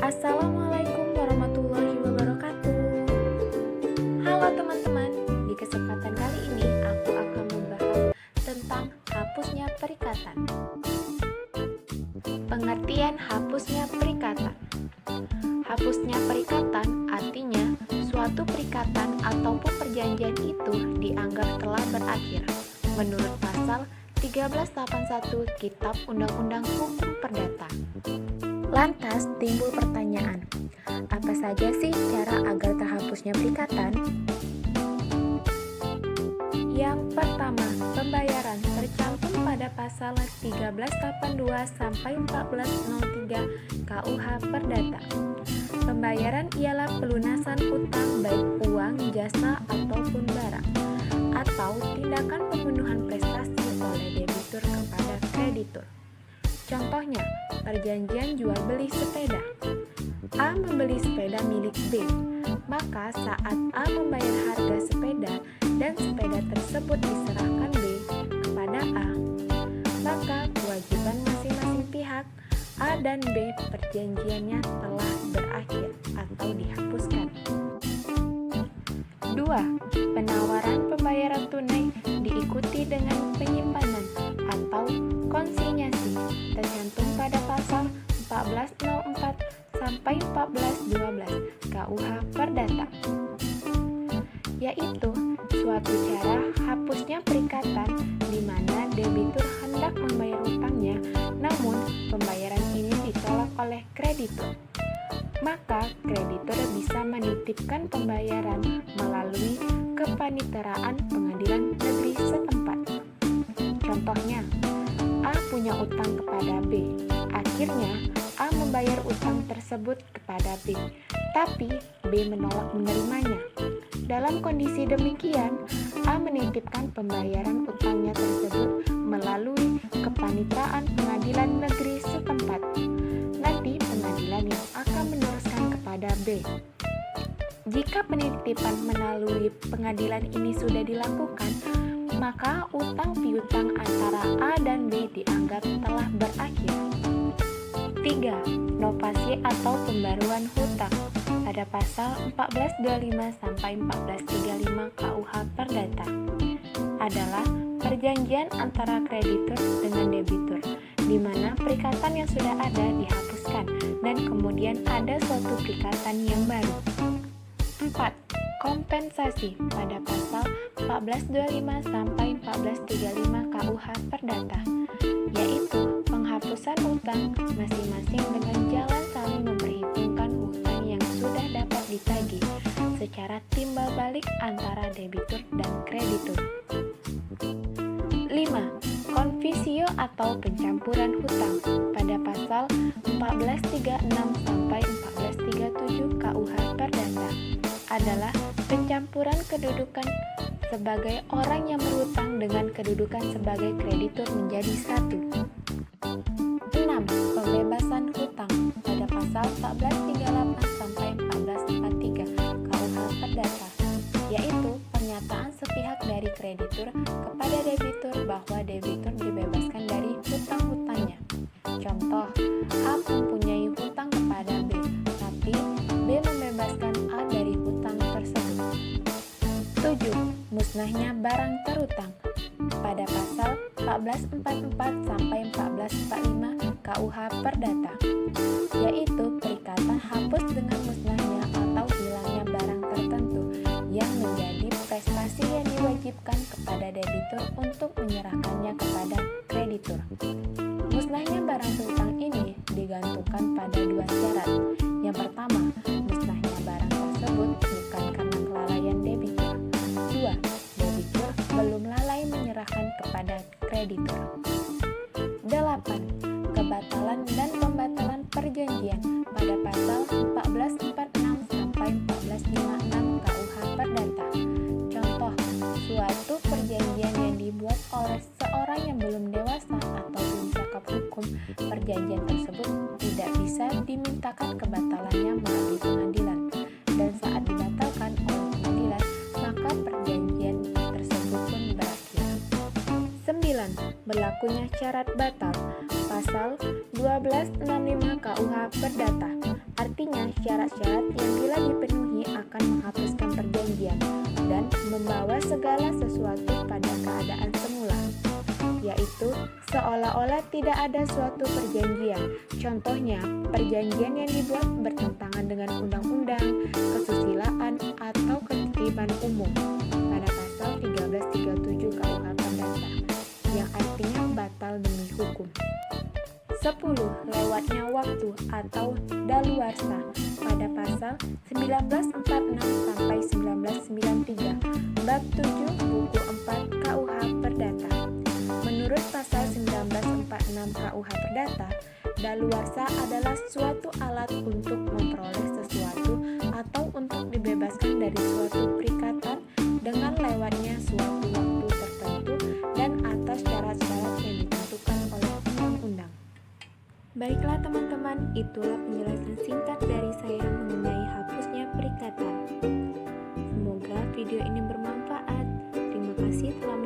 Assalamualaikum warahmatullahi wabarakatuh. Halo teman-teman, di kesempatan kali ini aku akan membahas tentang hapusnya perikatan. Pengertian hapusnya perikatan. Hapusnya perikatan artinya suatu perikatan ataupun perjanjian itu dianggap telah berakhir menurut pasal 1381 Kitab Undang-Undang Hukum Perdata. Lantas timbul pertanyaan, apa saja sih cara agar terhapusnya perikatan? Yang pertama, pembayaran tercantum pada pasal 1382 sampai 1403 KUH Perdata. Pembayaran ialah pelunasan hutang baik uang, jasa ataupun barang, atau tindakan pemenuhan prestasi oleh debitur kepada kreditur. Contohnya, perjanjian jual beli sepeda. A membeli sepeda milik B, maka saat A membayar harga sepeda dan sepeda tersebut diserahkan B kepada A, maka kewajiban masing-masing pihak A dan B perjanjiannya telah berakhir atau dihapuskan. 2. Penawaran pembayaran tunai diikuti dengan penyimpanan atau konsinyasi tercantum pada pasal 1404 sampai 1412 KUH Perdata, yaitu suatu cara hapusnya perikatan di mana debitur hendak membayar hutangnya namun pembayaran ini ditolak oleh kreditur. Maka kreditur bisa menitipkan pembayaran melalui kepaniteraan pengadilan negeri setempat. Contohnya, A punya utang kepada B. Akhirnya, A membayar utang tersebut kepada B, tapi B menolak menerimanya. Dalam kondisi demikian, A menitipkan pembayaran utangnya tersebut melalui kepanitraan pengadilan negeri setempat. Nanti pengadilan yang akan meneruskan kepada B. Jika penitipan melalui pengadilan ini sudah dilakukan, maka utang piutang antara A dan B dianggap telah berakhir. 3. Novasi atau pembaruan hutang pada pasal 1425 sampai 1435 KUH Perdata adalah perjanjian antara kreditur dengan debitur, di mana perikatan yang sudah ada dihapuskan dan kemudian ada suatu perikatan yang baru. 4. Kompensasi pada pasal 1425 sampai 1435 KUH Perdata, yaitu penghapusan utang masing-masing dengan jalan saling memperhitungkan hutang yang sudah dapat ditagih secara timbal balik antara debitur dan kreditur. 5. Konfisio atau pencampuran hutang pada pasal 1436 sampai 1437 KUH Perdata adalah pencampuran kedudukan sebagai orang yang berhutang dengan kedudukan sebagai kreditur menjadi satu. 6. Pembebasan hutang pada pasal 1438 sampai 1443 KUH Perdata, yaitu pernyataan sepihak dari kreditur kepada debitur bahwa debitur dibebaskan dari hutang-hutangnya. Contoh, A mempunyai hutang kepada B, tapi B membebaskan A dari hutang tersebut. 7. Musnahnya barang terhutang pada pasal 1444 sampai 1445 KUH Perdata, yaitu perikatan hapus dengan musnahnya atau hilangnya barang tertentu yang menjadi prestasi yang diwajibkan kepada debitur untuk menyerahkannya kepada kreditur. Musnahnya barang piutang ini digantungkan pada dua syarat. Yang pertama, musnahnya barang tersebut bukan karena kelalaian debitur. 2. Debitur belum lalai menyerahkan kepada kreditur. 8. Kebatalan dan pembatalan perjanjian pada pasal 1446 sampai 1456 KUH Perdata. Contoh, suatu perjanjian yang dibuat oleh seorang yang belum dewasa atau belum cakap hukum, perjanjian tersebut tidak bisa dimintakan kebatalannya melalui pengadilan, dan saat dibatalkan oleh pengadilan, maka perjanjian tersebut pun berakhir. 9. Berlakunya syarat batal pasal 1265 KUH Perdata. artinya syarat-syarat yang bila dipenuhi akan menghapuskan perjanjian dan membawa segala sesuatu pada keadaan semula, yaitu seolah-olah tidak ada suatu perjanjian. Contohnya, perjanjian yang dibuat bertentangan dengan undang-undang, kesusilaan, atau ketertiban umum pada pasal 1337 KUH Perdata, yang artinya batal demi hukum. 10. Lewatnya waktu atau daluarsa pada pasal 1946 sampai 1993 bab 7 buku 4 KUH Perdata. Menurut pasal 1946 KUH Perdata, daluarsa adalah suatu alat untuk memperoleh sesuatu atau untuk dibebaskan dari suatu perikatan dengan lewatnya suatu waktu tertentu dan atas syarat-syarat yang ditentukan oleh undang-undang. Baiklah teman-teman, itulah penjelasan singkat dari saya mengenai hapusnya perikatan. Semoga video ini bermanfaat. Terima kasih telah